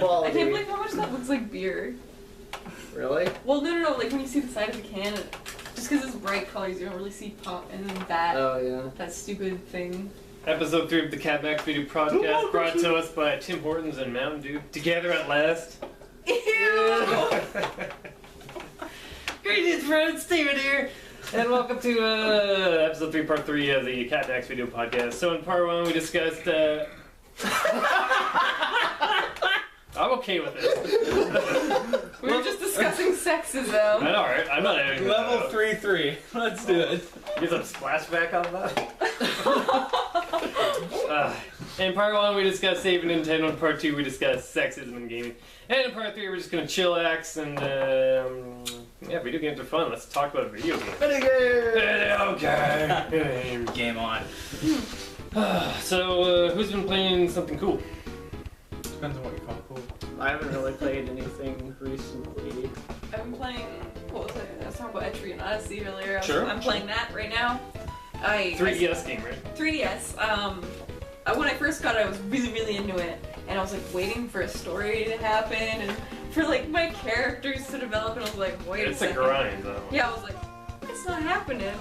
quality. I can't believe how much that looks like beer. Really? Well, no. Like when you see the side of the can, just because it's bright colors, you don't really see pop, and then that. Oh yeah. That stupid thing. Episode 3 of the CAPMAX video podcast brought to us by Tim Hortons and Mountain Dew. Together at last. Ew! Greetings, friends. Steven here. And welcome to episode 3, part 3 of the CAPMAX video podcast. So in part 1 we discussed... I'm okay with this. We were just discussing sexism. I know, right? I'm not editing Level 3-3. Let's do it. Get some splashback on that. In part 1 we discussed Save Nintendo. In part 2 we discussed sexism in gaming. And in part 3 we're just gonna chillax and yeah, video games are fun. Let's talk about video games. Video game. Game on. So who's been playing something cool? Depends on what you call cool. I haven't really played anything recently. I've been playing. What was it? I was talking about Etrian Odyssey earlier. Sure. I'm playing that right now. 3DS game, right? 3DS. When I first got it, I was really into it, and I was like waiting for a story to happen and for like my characters to develop, and I was like, wait a second. It's a grind, though. Yeah, I was like, it's not happening.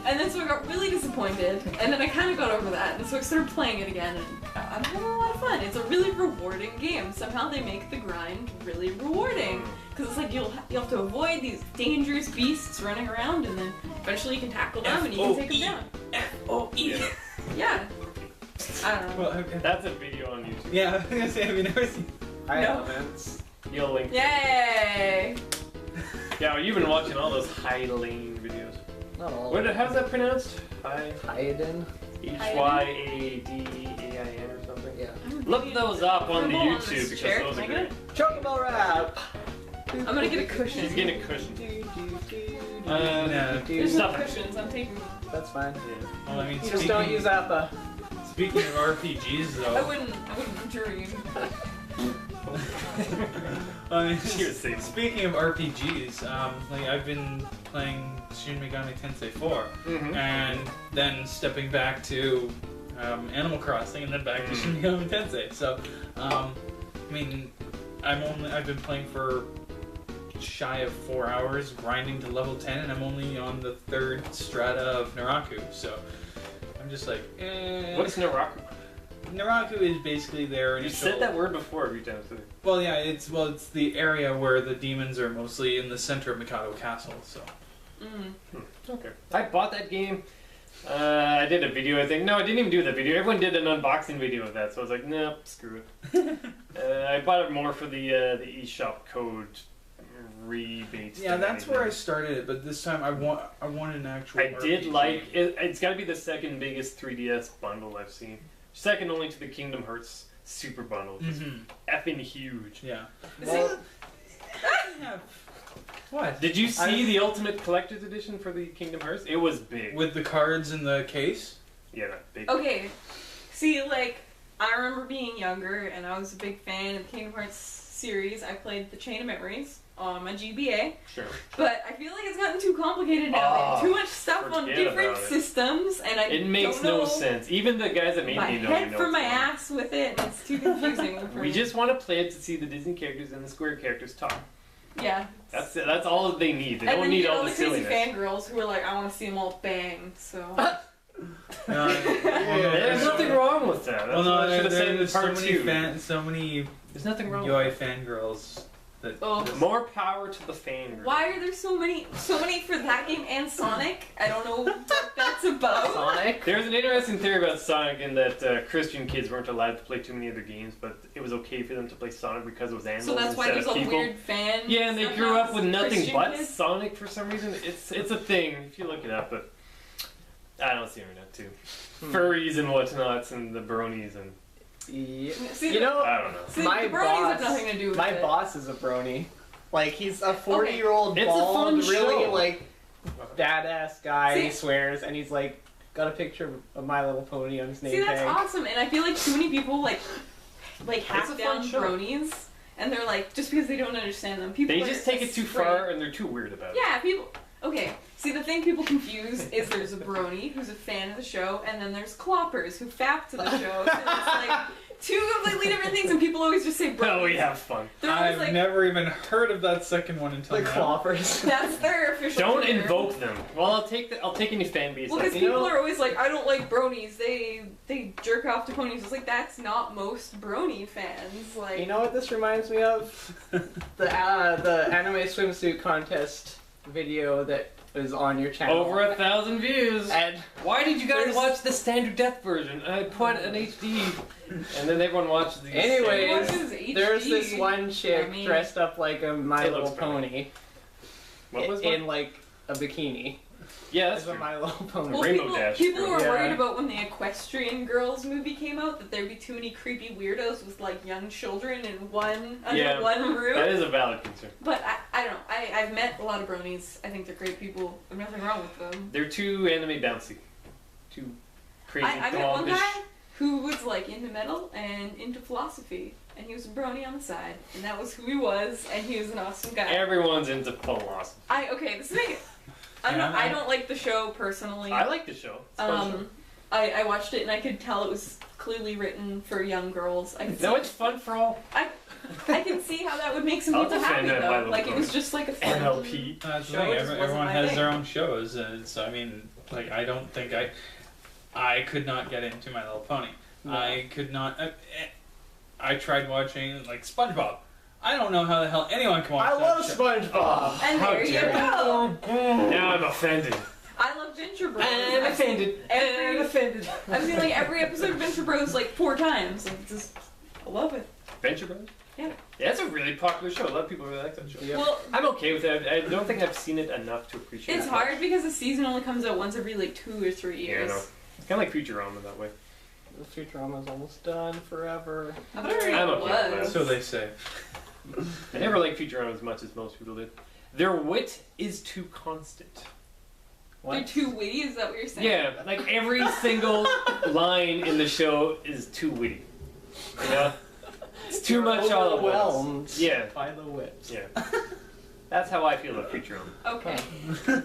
And then so I got really disappointed, and then I kind of got over that, and so I started playing it again, and I'm having a lot of fun. It's a really rewarding game. Somehow they make the grind really rewarding, because it's like you'll have to avoid these dangerous beasts running around, and then eventually you can tackle them and you can take them down. F-O-E. Yeah. I don't know. Well, That's a video on YouTube. yeah, I was gonna say, have you never seen? I No. haven't. You'll link. Yay! Yeah, well, you've been watching all those Hydaelyn videos. Not all. How's that pronounced? Hydaelyn? Hydaelyn or something? Yeah. Look those up on the Purple on YouTube this because chair. those are Can I great. get Chocobo rap! I'm gonna get a cushion. She's getting a cushion. No. There's no Stop it. cushions. I'm taking. That's fine. Yeah. Well, I mean, You just don't use that though. Speaking of RPGs, I though, wouldn't dream. I mean, She was saying. speaking of RPGs, like I've been playing Shin Megami Tensei 4, and then stepping back to Animal Crossing, and then back to Shin Megami Tensei. So, I mean, I've been playing for shy of 4 hours, grinding to level 10, and I'm only on the 3rd strata of Naraku. So, I'm just like, What's Naraku? Naraku is basically their You initial... said that word before every time. So. Well, yeah, it's the area where the demons are mostly in the center of Mikado Castle. So Okay. I bought that game. I did a video, I think. No, I didn't even do the video. Everyone did an unboxing video of that, so I was like, nope, screw it. I bought it more for the eShop code rebates. yeah, that's where I started it. But this time I want an actual. I did RPG. like it. It's got to be the second biggest 3DS bundle I've seen. Second only to the Kingdom Hearts Super Bundle. Just effing huge. Yeah. Well, What? Did you see the Ultimate Collector's Edition for the Kingdom Hearts? It was big. With the cards in the case? Yeah, not big. Okay, see, like, I remember being younger, and I was a big fan of the Kingdom Hearts series. I played the Chain of Memories on my GBA, Sure. but I feel like it's gotten too complicated now. Too much stuff on forget different about it. systems, and I It makes don't know no sense. Even the guys that made my me don't head even know from what's my going on. ass with it, and it's too confusing for We me. just want to play it to see the Disney characters and the Square characters talk. Yeah. That's it. That's all they need. They And don't then need you get all all the the crazy silliness. fangirls who are like, I want to see them all bang, so... There's nothing wrong with that. That's Well, no, what I should have said in there's so part many 2. so many There's nothing wrong UI with fangirls that. Oh. just- More power to the fan. Why are there so many for that game and Sonic? I don't know what that's about. Sonic? There's an interesting theory about Sonic in that Christian kids weren't allowed to play too many other games, but it was okay for them to play Sonic because it was animals So that's why instead there's of all the people. weird fan. Yeah, and they stuff grew now, up with nothing Christian but kids. Sonic for some reason. It's a thing if you look it up, but I don't see internet too. Furries and whatnots and the bronies and Yeah. See, You know, I don't know. See, my the bronies have boss- nothing to do with my it. boss is a brony. Like, he's a 40-year-old It's a bald, fun really, show. like, badass guy. See- He swears, and he's like, got a picture of My Little Pony on his name See, that's tag. awesome, and I feel like too many people like It's hack a fun down show. bronies, and they're like just because they don't understand them. People They are just take it too afraid. far and they're too weird about it. Yeah, people. Okay, see the thing people confuse is there's a brony who's a fan of the show, and then there's cloppers who fap to the show. So it's like two completely different things, and people always just say bronies. Oh, we have fun. They're always I've like, never even heard of that second one until The now. cloppers. that's their official Don't Twitter. invoke them. Well, I'll take any fan base. Well, because You people know- are always like, I don't like bronies. They jerk off to ponies. It's like, that's not most brony fans. Like, You know what this reminds me of? The anime swimsuit contest video that is on your channel. Over 1,000 views. And Why did you guys There's- watch the standard depth version? I put an HD, and then everyone watches the. Anyways, What is HD? there's this one chick I mean- dressed up like a My It Little looks funny. Pony What was in like a bikini. Yeah, that's It's a true. My Little Pony. Well, Rainbow people, Dash, people true. were Yeah. worried about when the Equestrian Girls movie came out that there'd be too many creepy weirdos with like young children in one under Yeah. one roof. That is a valid concern. But I don't know. I've met a lot of bronies. I think they're great people. There's nothing wrong with them. They're too anime bouncy, too crazy. I met one thombish. guy who was like into metal and into philosophy, and he was a brony on the side, and that was who he was, and he was an awesome guy. Everyone's into philosophy. This is like, I don't like the show personally. I like the show. It's a fun show. I watched it and I could tell it was clearly written for young girls. I could see, No, it's fun for all. I can see how that would make some I'll people defend happy that, My though. Little Like it was Pony. just like a fun NLP. That's the show. thing. It just wasn't Everyone my has thing. their own shows, and so I mean, like I don't think I could not get into My Little Pony. No. I could not. I tried watching like SpongeBob. I don't know how the hell anyone can watch I that love show. SpongeBob. And How there you dare go. Now I'm offended. I love Venture Bros. And I've seen offended. every- And offended. I've seen like every episode of Venture Bros like 4 times. Like just I love it. Venture Brothers? Yeah. Yeah, it's a really popular show. A lot of people really like that show. Yep. Well, I'm okay with it. I don't think I've seen it enough to appreciate it. it's hard because the season only comes out once every like 2 or 3 Yeah, I years. know. It's kind of like Futurama that way. The Futurama's almost done forever. I thought it I'm already okay with was. So they say. I never liked Futurama as much as most people did. Their wit is too constant. They're too witty, is that what you're saying? Yeah, like every single line in the show is too witty. You know? It's too much all at once. overwhelmed. Yeah. By the wit. Yeah. That's how I feel about Futurama. Okay.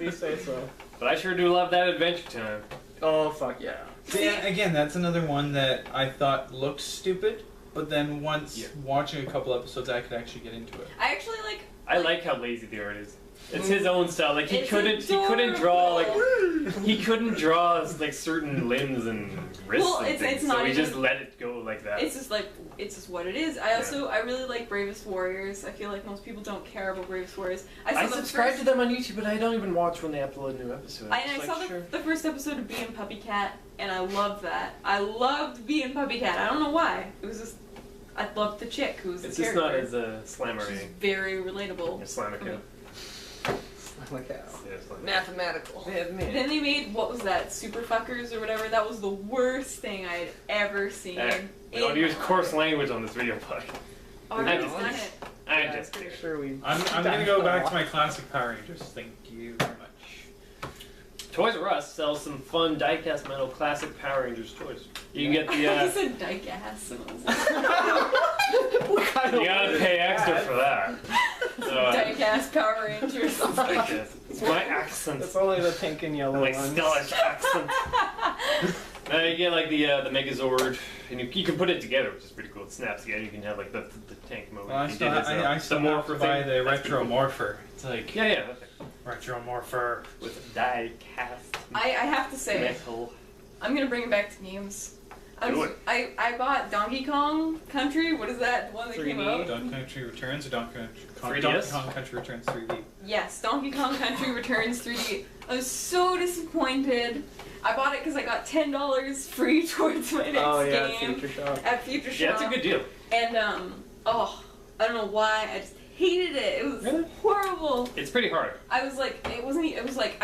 You say so. But I sure do love that Adventure Time. Oh fuck yeah. See, again, that's another one that I thought looked stupid, but then once Yeah. watching a couple episodes, I could actually get into it. I actually like. I like how lazy the art is. It's his own style. Like he It's couldn't draw like he couldn't draw like certain limbs and wrists Well, and it's things, not so he even- just let it go like that. It's just what it is. I really like Bravest Warriors. I feel like most people don't care about Bravest Warriors. I saw the subscribe first, to them on YouTube, but I don't even watch when they upload new episodes. I It's saw like, the first episode of Bee and Puppy Cat, and I loved that. I loved Bee and Puppy Cat. I don't know why. It was just I loved the chick who was It's the just character. not as slammer. She's very relatable. Yeah, slammer Okay. Look out. Yeah, slammer. Mathematical. Then they made, what was that, Super Fuckers or whatever? That was the worst thing I'd ever seen. We don't use coarse language on this video pod. Oh, I I've just- done it. I Yeah, just pretty did. sure we. I'm gonna go back to my classic Power Rangers. Thank you very much. Toys R Us sells some fun diecast metal classic Power Rangers toys. You can get He the said diecast, and I was like, What kind you gotta pay extra for that. diecast Power Rangers. Diecast. It's my accent. It's only the pink and yellow Like ones. Scottish accent. You get like the Megazord, and you can put it together, which is pretty cool. It snaps together. You can have like the tank mode. Well, I You still, did this, I still the have to morpher buy thing. the That's pretty Retro cool. Morpher. It's like Yeah, yeah. Okay. Retro Morpher. With die-cast I have to say, metal. I'm gonna bring it back to games. Do it. I bought Donkey Kong Country. What is that? The one that came 3D? out? Donkey Country Returns or Donkey 3DS? Kong Country Returns 3D. Yes, Donkey Kong Country Returns 3D. I was so disappointed. I bought it because I got $10 free towards my next Oh yeah, game Future Shop. at Future Shop. Yeah, it's a good deal. And I don't know why. I just hated it. It was Really? horrible. It's pretty hard. I was like, it wasn't. It was like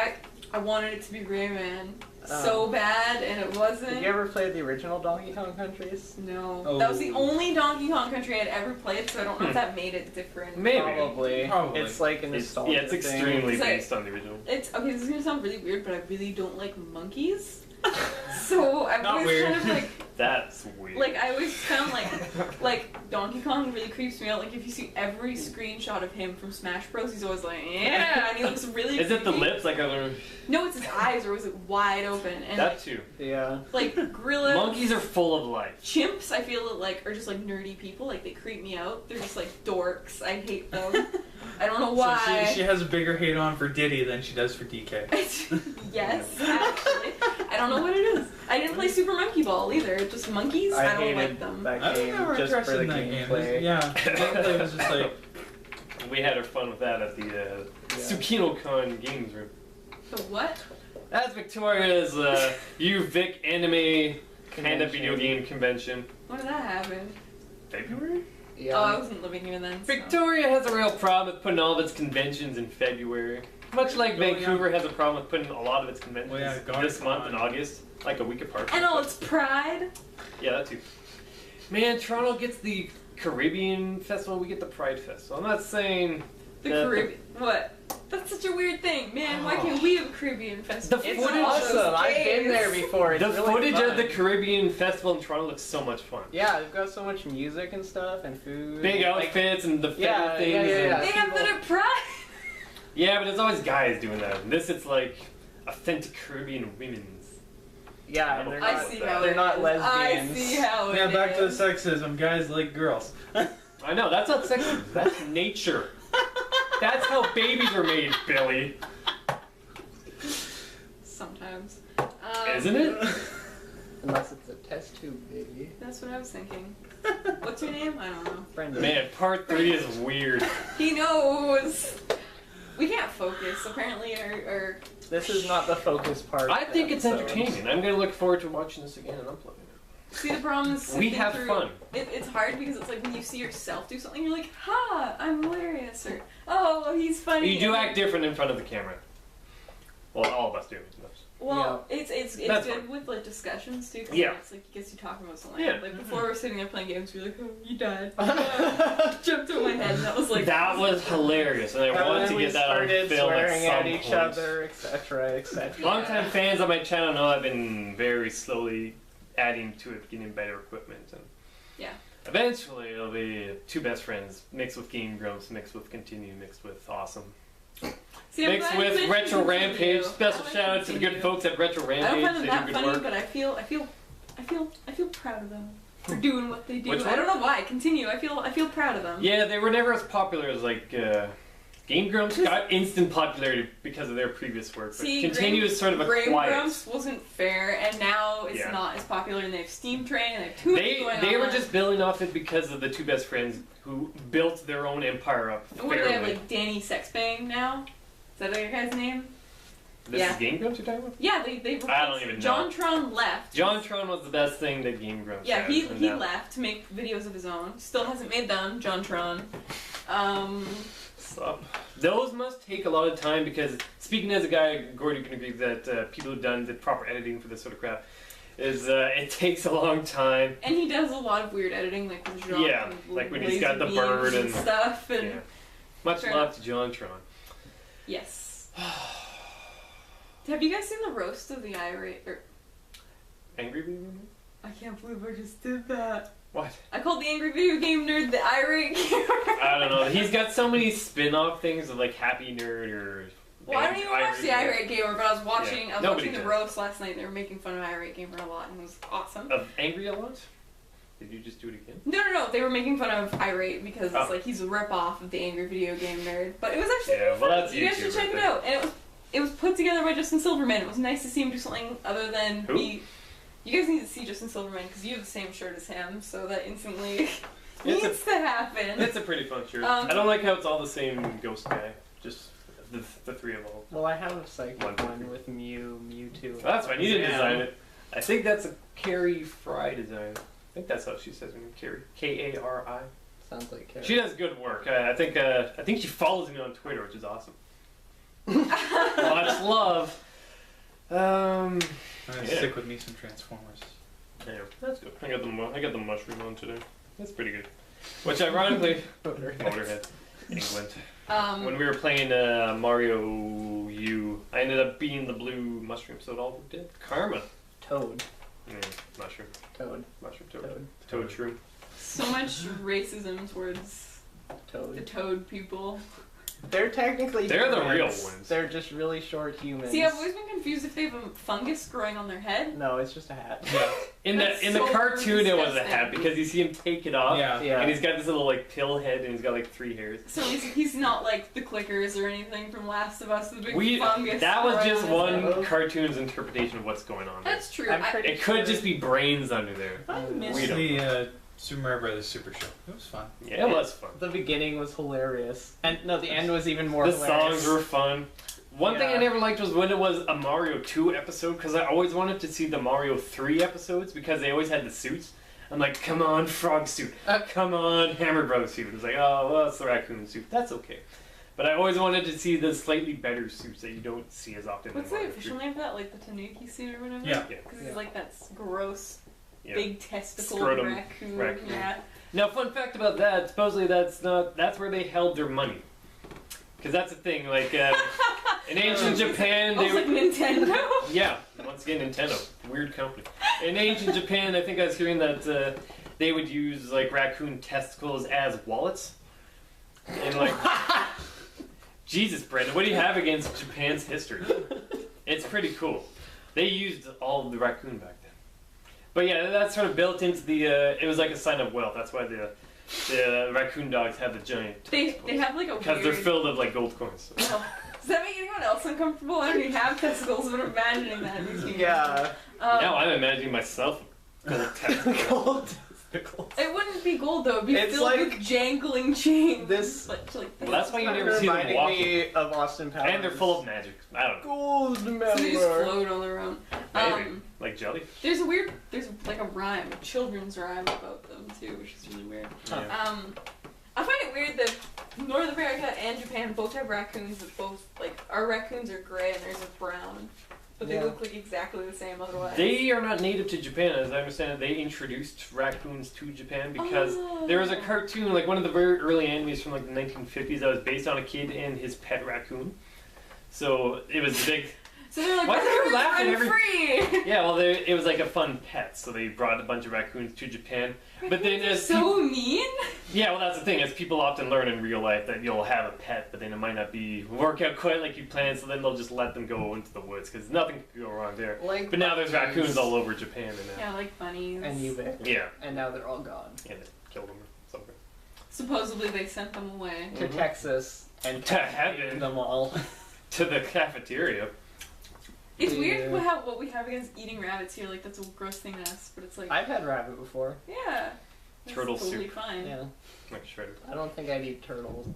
I wanted it to be Rayman Oh. so bad, and it wasn't. Did you ever play the original Donkey Kong countries? No, Oh. that was the only Donkey Kong Country I'd ever played, so I don't know if that made it different. Maybe. Probably. Probably. It's like a It's, nostalgia yeah, it's thing. extremely It's like- based on the original. It's okay. This is gonna sound really weird, but I really don't like monkeys. So I've Not always weird. kind of like. That's weird. Like I always found like Donkey Kong really creeps me out. Like if you see every screenshot of him from Smash Bros, he's always like, yeah, and he looks really. Is it the creepy. lips? Like a... No, it's his eyes are always like wide open and That too. Yeah. like gorillas. Monkeys are full of life. Chimps, I feel like are just like nerdy people. Like they creep me out. They're just like dorks. I hate them. I don't know why. So she has a bigger hate on for Diddy than she does for DK. Yes, actually. I don't know what it is. I didn't play Super Monkey Ball either. Just monkeys. I don't hated like them. that I was game never just for interested the in that game. gameplay. Yeah, the gameplay was just like, We had our fun with that at the TsukinoCon games room. The what? That's Victoria's Vic anime kind of video Convention. game convention. When did that happen? February? Yeah. Oh, I wasn't living here then. So. Victoria has a real problem with putting all of its conventions in February. Much like Oh, yeah. Vancouver has a problem with putting a lot of its conventions Well, yeah, this month GardenCon. in August, like a week apart. And all its pride. Yeah, that too. Man, Toronto gets the Caribbean Festival, we get the Pride Festival. I'm not saying The that Caribbean. What? That's such a weird thing, man. Why can't we have a Caribbean festival? The It's footage- awesome. I've been there before. It's the really footage fun. of the Caribbean Festival in Toronto looks so much fun. Yeah, they've got so much music and stuff and food. Big and, like, outfits and the feather Yeah, things. yeah, yeah, and- yeah. They have that at Pride. Yeah, but it's always guys doing that. And this, it's like authentic Caribbean women's. Yeah, and they're I not, see how they're it not is. lesbians. I see how it yeah, back to the is. sexism. Guys like girls. I know, that's not sexy. That's nature. That's how babies are made, Billy. Sometimes. Isn't it? Unless it's a test tube baby. That's what I was thinking. What's your name? I don't know. Brendan. Man, part 3 is weird. He knows. We can't focus. Apparently, our This is not the focus part. I of think the it's episode. entertaining. I'm gonna look forward to watching this again and uploading it. see the problem is We sifting have through- fun. It's hard because it's like when you see yourself do something, you're like, "Ha, I'm hilarious," or "Oh, he's funny." You do And- act different in front of the camera. Well, all of us do. Well, it's That's good fine. with like discussions too. 'Cause Yeah. It's like you guess you talking about something. Yeah. Like before we're sitting there playing games, we're like, "Oh, you died." Jumped in my head, and that was like. That was hilarious, and I And wanted then to we get that on started film at swearing some at each point. other, etc., etc. Longtime fans of my channel know I've been very slowly adding to it, getting better equipment, and Yeah. eventually it'll be two best friends mixed with Game Grumps, mixed with Continue, mixed with Awesome, See, I'm mixed glad you with mentioned Retro Continue. Rampage. I Special like shout out to the good Continue. folks at Retro I don't Rampage. find them They that do good funny, work. but I feel proud of them for doing what they do. Which I don't know why. Continue. I feel proud of them. Yeah, they were never as popular as like Game Grumps got instant popularity because of their previous work, but See, Continue is sort of a Brain quiet. Grumps wasn't fair, and now it's Yeah. not as popular. And they have Steam Train, and they have too much going on. They were just building off it because of the two best friends who built their own empire up And what do they have, fairly. like Danny Sexbang now? Is that that guy's name? This yeah. is Game Grumps you're talking about? Yeah, they replaced I don't even know. JonTron left. JonTron was the best thing that Game Grumps Yeah, had, he and he now- left to make videos of his own. Still hasn't made them, JonTron. So, those must take a lot of time because, speaking as a guy, Gordon can agree that people who've done the proper editing for this sort of crap, is it takes a long time. And he does a lot of weird editing, like with Jean. Yeah, and like when he's laser got the beams bird and- stuff. And Yeah. Much Fair love to JonTron. yes. Have you guys seen the roast of the irate? Or Angry Video Game? I can't believe I just did that. What? I called the angry video game nerd the irate gamer. I don't know. He's got so many spin-off things of like Happy Nerd or. Well, I don't even watch the irate gamer, but I was watching. Yeah, I was nobody watching the does. roast last night. And they were making fun of irate gamer a lot, and it was awesome. Of Angry a lot? Did you just do it again? No. They were making fun of irate because Oh. it's like he's a rip-off of the angry video game nerd. But it was actually Yeah, pretty well, funny. that's You guys YouTube should check right it out. And it was put together by Justin Silverman. It was nice to see him do something other than Who? be. You guys need to see Justin Silverman because you have the same shirt as him, so that instantly It's needs to happen. It's a pretty fun shirt. Um, I don't like how it's all the same ghost guy. Just the three of all. Well, I have a psychic One. one with Mewtwo. Well, that's fine. You didn't Yeah. design it. I think that's a Carrie Fry design. I think that's how she says her name. Carrie. K-A-R-I. Sounds like Carrie. She does good work. I think she follows me on Twitter, which is awesome. Much love. I'm gonna Yeah. stick with me some Transformers. Yeah, that's good. I got the mushroom on today. That's pretty good. Which ironically, Motorhead, England. When we were playing Mario U, I ended up being the blue mushroom, so it all did. Karma. Toad. Mushroom. Toad. Mushroom. Toad. Toad shroom. So much racism towards the Toad. toad people. They're technically They're the real humans. ones. They're just really short humans. See, I've always been confused if they have a fungus growing on their head. No, it's just a hat. Yeah. In That's the so cartoon, it was a disgusting. hat because you see him take it off. Yeah. Yeah. And he's got this little like pill head, and he's got like 3 hairs. So he's not like the clickers or anything from Last of Us, the big fungus. That was growing just on his one head. cartoon's interpretation of what's going on there. That's true. I'm pretty It could just be brains under there. I We missed don't the Super Mario Brothers Super Show. It was fun. Yeah, it was fun. The beginning was hilarious. And no, the end was even more The hilarious. songs were fun. One thing I Yeah. never liked was when it was a Mario 2 episode, because I always wanted to see the Mario 3 episodes because they always had the suits. I'm like, come on, frog suit. Come on, Hammer Brother suit. It's like, oh, well, it's the raccoon suit. That's okay. But I always wanted to see the slightly better suits that you don't see as often. What's in the Mario official 3. name for that? Like the Tanuki suit or whatever? Yeah. Because Yeah. it's like that gross, Yeah. big testicle Scrotum raccoon. raccoon. Yeah. Now, fun fact about that, supposedly that's where they held their money. Because that's the thing, like, in ancient Japan, I was like Nintendo. Yeah, once again, Nintendo. Weird company. In ancient Japan, I think I was hearing that they would use, like, raccoon testicles as wallets. And, like... Jesus, Brandon, what do you have against Japan's history? It's pretty cool. They used all of the raccoon back then. But yeah, that's sort of built into the... it was like a sign of wealth. That's why the raccoon dogs have the giant They have like a because weird. they're filled with, like, gold coins. So. Oh. Does that make anyone else uncomfortable? I don't even have testicles, but I'm imagining that. Makes me Yeah. Now I'm imagining myself gold testicles. Gold testicles. It wouldn't be gold though. It'd be It's filled like with jangling chains. this- like Well, that's why you never see them reminding walking. me of Austin Powers. And they're full of magic. I don't know. gold so they member. just float on their own. Maybe. Like jelly. There's like a rhyme, a children's rhyme about them too, which is really weird. Yeah. I find it weird that North America and Japan both have raccoons that both, like, our raccoons are gray and theirs are brown. But they Yeah. look like exactly the same otherwise. They are not native to Japan, as I understand it. They introduced raccoons to Japan because there was a cartoon, like one of the very early animes from like the 1950s that was based on a kid and his pet raccoon. So it was big. So they're like, Why are you raccoons laughing run every- free! Yeah, well, it was like a fun pet, so they brought a bunch of raccoons to Japan. But then Raccoons are as so mean! yeah, well, that's the thing. As people often learn in real life that you'll have a pet, but then it might not work out quite like you planned. So then they'll just let them go into the woods because nothing could go wrong there. Like But now there's bunnies raccoons all over Japan and Yeah, like bunnies. and Ubik. yeah, And now they're all gone. and they killed them or something. Supposedly they sent them away. To Mhm. Texas and To heaven. them all. To the cafeteria. It's Yeah. weird what we have against eating rabbits here. Like, that's a gross thing to us, but it's like, I've had rabbit before. yeah. That's Turtle totally soup. fine. Yeah. Like shredded. I don't think I'd eat turtles.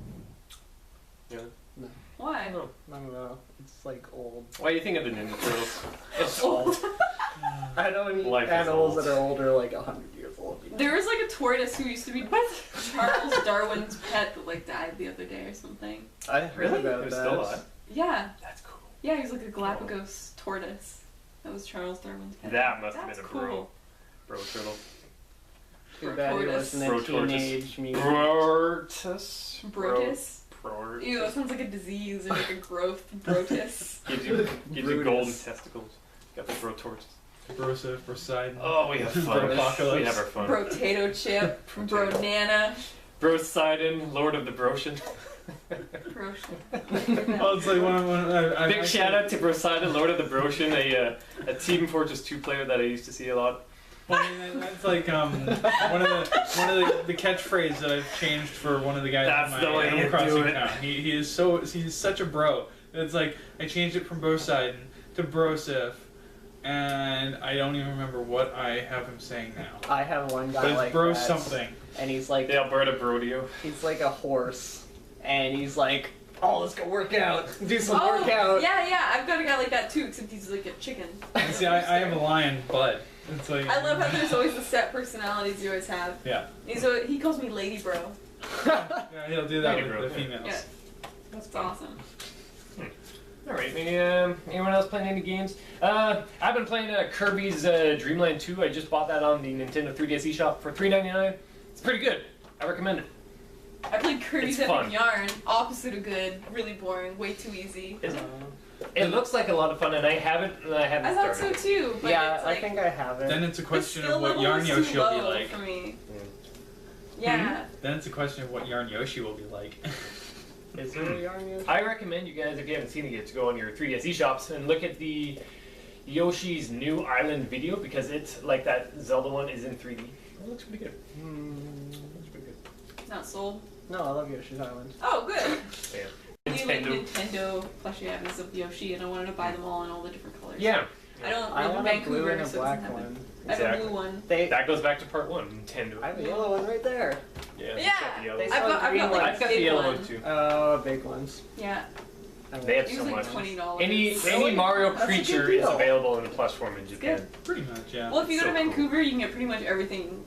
Why? I don't know. I don't know. It's like old. Why do you think of the Ninja Turtles? It's old. I don't eat Life is animals old. that are older, like 100 years old. There was like a tortoise who used to be Charles Darwin's pet that like died the other day or something. I heard Really? about It was that. still alive? Yeah. That's cool. Yeah, he was like a Galapagos tortoise. That was Charles Darwin's pet. That must have That's been a cool. bro turtle. Too bad he Tortoise. wasn't a Bro tortoise. teenage mutant. Brotus. Brotus? Brotus. Ew, that sounds like a disease or like a growth. Brotus. Gives you Brutus. golden testicles. Got the bro tortoise. Brosif, Brosidon. Oh, we have fun. Bropocalypse. We have our fun. Brotato chip. Bronana. Brosidon, Lord of the Broshin. Broshin. Well, it's like one Big shout out to Brosidon, Lord of the Broshin, a Team Fortress 2 player that I used to see a lot. I mean, that's like one of the catchphrases that I've changed for one of the guys That's in the my way Animal you Crossing do it. account. He's such a bro. It's like I changed it from Brosidon to Brosif, and I don't even remember what I have him saying now. I have one guy But it's like bro that, something. and he's like The Alberta Brodeo. he's like a horse, and he's like, "Oh, let's go work out, do some Oh, workout." yeah, I've got a guy like that too, except he's like a chicken. And see, I have a lion, Bud. It's like I love how there's always the set personalities you always have. Yeah. He calls me Lady Bro. Yeah, he'll do that Lady with bro, the yeah. females. Yeah. That's awesome. Alright, anyone else playing any games? I've been playing Kirby's Dreamland 2. I just bought that on the Nintendo 3DS eShop for $3.99. It's pretty good. I recommend it. I played Kirby's It's fun. Epic Yarn. Opposite of good. Really boring. Way too easy. Is it? It looks like a lot of fun, and I haven't I thought so started. too. But Yeah, it's I like, think I have it. Then it's a the question skill of what level Yarn is Yoshi too will be low like. for me. Yeah. Yeah. Then it's a question of what Yarn Yoshi will be like. Is there a Yarn Yoshi? I recommend you guys, if you haven't seen it yet, to go on your 3DS eShops and look at the Yoshi's New Island video, because it's like that Zelda one is in 3D. It looks pretty good. Looks pretty good. Not sold. No, I love Yoshi's Island. Oh, good. Yeah. We like Nintendo plushie items of Yoshi, and I wanted to buy them all in all the different colors. Yeah. I don't I live in want a blue Vancouver, and a so it black doesn't happen. one. I have a Exactly. blue one. That goes back to part 1, Nintendo. I have a yellow one right there. Yeah. Yeah. Got the yellow. They I've sell got green like ones. I've got the big yellow one. one too. Oh, big ones. Yeah. They have It so was much. like $20. Any Mario That's a good creature is deal. available in the plush form in Japan. Pretty much, yeah. Well, if you go So to Vancouver, you can get pretty much everything.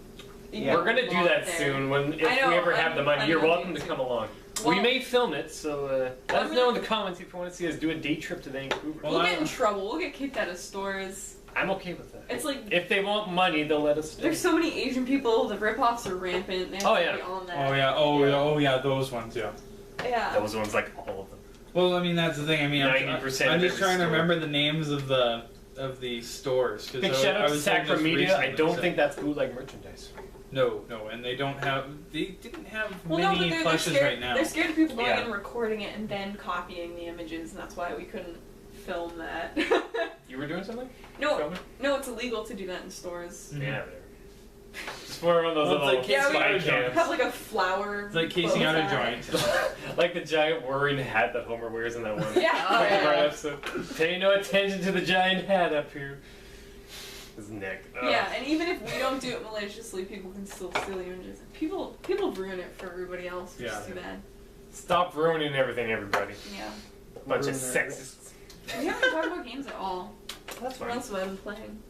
You Yeah. can We're gonna get do them that there. soon if I know, we ever have the money. I'm You're looking welcome to to. come along. Well- we may film it, so let us I'm know in gonna- the comments if you want to see us do a day trip to Vancouver. Well, We'll I- get in trouble. We'll get kicked out of stores. I'm okay with that. It's like If they want money, they'll let us stay. there's so many Asian people. The rip-offs are rampant. They have Oh, to yeah. be on that. Oh yeah, those ones, yeah. Yeah. Those ones, like all of them. Well, I mean that's the thing. I mean, 90% I'm of just every trying to store. remember the names of the stores. 'Cause Big I shout out to was there just Sacramedia. I recently, don't so- think that's bootleg merchandise. No, and they don't have. They didn't have Well, no, but many they're plushes scared. right now. They're scared of people going Yeah. and recording it and then copying the images, and that's why we couldn't film that. You were doing something? no, Filming? no, it's illegal to do that in stores. Mhm. Yeah, there. Just one of those Well, it's little like Yeah, we- spy casing out a cams. Have like a flower. It's like casing out a bow tie. joint. Like the giant whirring hat that Homer wears in that one. Yeah. Oh, yeah. Right episode. Pay no attention to the giant hat up here. His neck. Ugh. Yeah, and even if we don't do it maliciously, people can still steal the images. People ruin it for everybody else, which Yeah. is too bad. Stop ruining everything, everybody. Yeah. Bunch of Ruin it. sexists. We haven't talked about games at all. That's What fine. else have I been playing?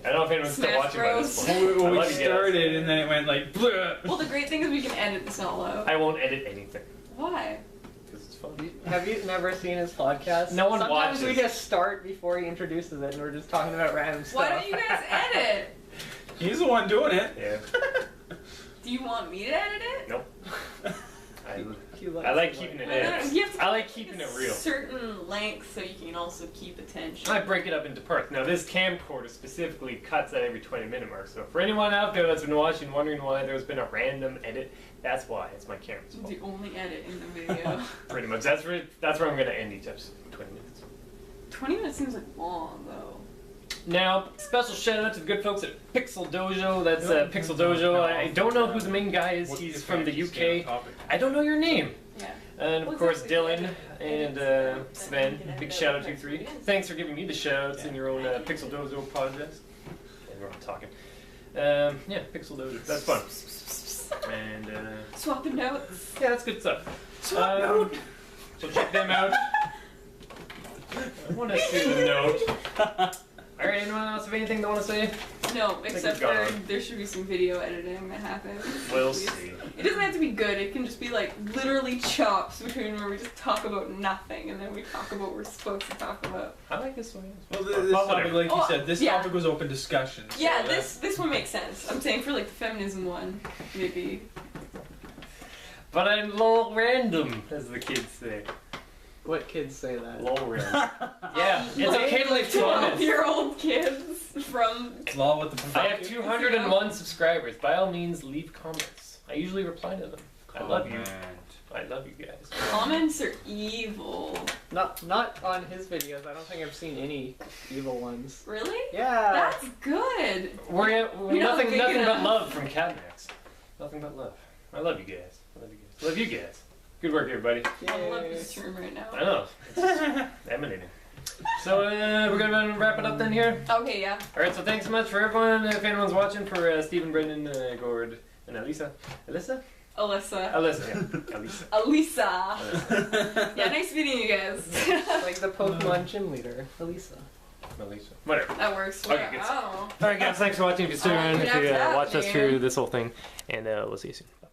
I don't know if anyone's still Smash watching by this Bros. point. Well, I we love you guys. started and then it went like. Bleh. Well, the great thing is we can edit this all out. I won't edit anything Why? because it's fun. Have you never seen his podcast? No one Sometimes we watches. just start before he introduces it and we're just talking about random stuff. Why don't you guys edit? He's the one doing it. Yeah. Do you want me to edit it? Nope. He likes I like it. keeping it Well, no, in. you have to I like keep keeping a it real. certain length so you can also keep attention. I break it up into parts. Now this camcorder specifically cuts at every 20-minute mark. So for anyone out there that's been watching, wondering why there's been a random edit, that's why. It's my camera's fault. The only edit in the video. Pretty much. That's where I'm gonna end each episode. 20 minutes. 20 minutes seems like long though. Now, special shout out to the good folks at Pixel Dojo. That's Pixel Dojo. I don't know who the main guy is. He's from the UK. I don't know your name. Yeah. And of Well, course, exactly. Dylan and Sven. Big shout out to you three. Thanks for giving me the shout outs in your own Pixel Dojo podcast. And we're all talking. Yeah, Pixel Dojo. That's fun. And Swapping notes. yeah, that's good stuff. Swap note. So check them out. I want to see the note. Alright, anyone else have anything they want to say? No, except we've gone. for there should be some video editing that happens. We'll Please. see. It doesn't have to be good. It can just be like literally chops between where we just talk about nothing and then we talk about what we're supposed to talk about. I like this one. Well, this topic, like you Oh, said, this yeah. topic was open discussion. So Yeah, this one makes sense. I'm saying for like the feminism one, maybe. But I'm low random, as the kids say. What kids say that? Low random. Yeah, it's okay to leave comments. 12-year-old kids from. Law with the I have 201 subscribers. By all means, leave comments. I usually reply to them. I love you. I love you guys. Comments are evil. Not on his videos. I don't think I've seen any evil ones. Really? Yeah. That's good. We're You're not nothing big but enough. love from CAPMAX. Nothing but love. I love you guys. I love you guys. Love you guys. Good work, everybody. I love Yay. this room right now. I know. It's emanating. So we're gonna wrap it up then here. Okay, yeah. All right. So thanks so much for everyone. If anyone's watching, for Stephen, Brendan, Gord, and Elisa. Alyssa. Yeah. Elisa. Alyssa. Yeah, nice meeting you guys. Like the Pokemon gym leader, Elisa. Melissa. Whatever. That works. Okay, good. Oh. All right, guys. Thanks for watching. If you still Oh, around, good if you after that, watched us man. through this whole thing, and we'll see you soon. Bye.